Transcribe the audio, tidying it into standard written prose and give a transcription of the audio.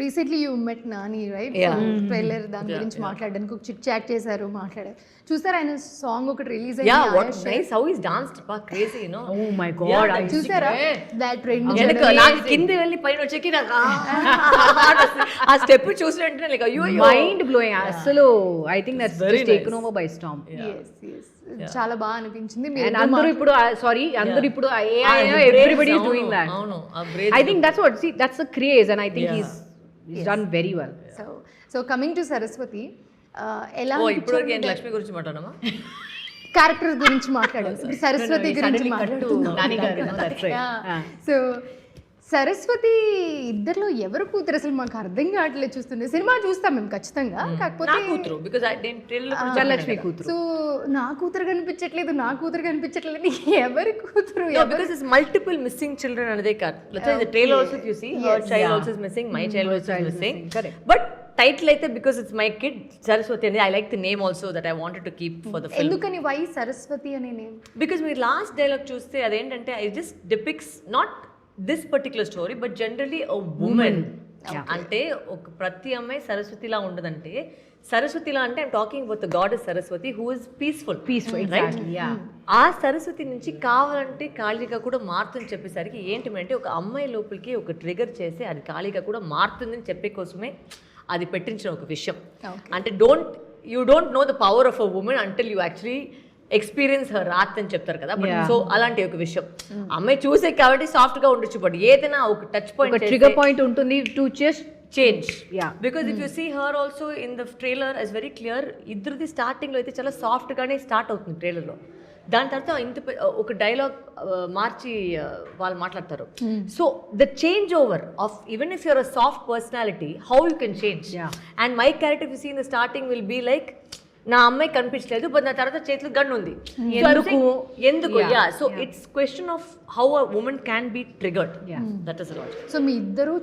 Recently you met Nani right, trailer దాని గురించి మాట్లాడడానికి ఒక చిట్ చాట్ చేశారు, మాట్లాడారు. చూసారు ఆయన సాంగ్ ఒకటి release Yeah, what nice how he's danced, pa crazy, you know. Oh my god, I చూసారా దట్ ట్రెండ్? నాకు కింద వెళ్ళి పైన వచ్చేకి నాకు ఆ స్టెప్ చూసినట్టు లైక్ అయ్యో mind blowing. అసలు I think that's very just taken over by storm. చాలా బాగా అనిపించింది. And అందరూ ఇప్పుడు అందరూ ఇప్పుడు everybody is doing that. అవును I think that's the craze, and I think he's done very well. So coming to Saraswati, ఎలా ఇప్పుడు వరకు ఏంటి లక్ష్మి గురించి మాట్లాడమా? క్యారెక్టర్ గురించి మాట్లాడాలి, ఇప్పుడు సరస్వతి గురించి మాట్లాడుతున్నాం. సో సరస్వతి ఇద్దరిలో ఎవరు కూతురు అసలు మాకు అర్థం కావట్లేదు. చూస్తుండే సినిమా చూస్తాం మేము ఖచ్చితంగా, కాకపోతే కూతురు బికాజ్ ధనలక్ష్మి కూతురు. సో నా కూతురు కనిపించట్లేదు, నా కూతురు కనిపించట్లేదు, ఎవరి కూతురు? because it's multiple missing children anothe kaad. Let's say the trailer also if you see her child also is missing, my child also is missing. Correct. But title aithe because it's my kid Saraswati and I like the name also that I wanted to keep for the film. ఎందుకని why Saraswati అనే name? Because my last dialogue చూస్తే అదేంటంటే I just depicts not this particular story but generally a woman. అంటే ఒక ప్రతి అమ్మాయి సరస్వతిలా ఉండదంటే, సరస్వతిలా అంటే I'm talking about the goddess Saraswati who is peaceful, exactly, yeah. ఆ సరస్వతి నుంచి కావాలంటే కాళిగా కూడా మారుతుందని చెప్పేసరికి ఏంటి అంటే ఒక అమ్మాయి లోపలికి ఒక ట్రిగర్ చేసి అది కాళిగా కూడా మారుతుందని చెప్పే కోసమే అది పెట్టించిన ఒక విషయం. అంటే you don't know the power of a woman until you actually experience her wrath అని చెప్తారు కదా. బట్ సో అలాంటి ఒక విషయం అమ్మాయి చూసే కాబట్టి సాఫ్ట్ గా ఉండొచ్చు, బట్ ఏదైనా ఒక టచ్ పాయింట్ ట్రిగర్ పాయింట్ ఉంటుంది to just change. Because if you see her also in the trailer is very clear, ఇద్దరిది స్టార్టింగ్ లో అయితే చాలా సాఫ్ట్ గానే స్టార్ట్ అవుతుంది ట్రైలర్ లో. దాని తర్వాత ఇంత ఒక డైలాగ్ మార్చి వాళ్ళు మాట్లాడతారు. So the change over of even if you're a soft personality how you can change. And my character you see in the starting will be like నా అమ్మాయి కనిపించలేదు బట్ నా తర్వాత చేతులు గన్ ఉంది ఎందుకు. So it's question of how a woman can be triggered. That is lot. So మీ ఇద్దరు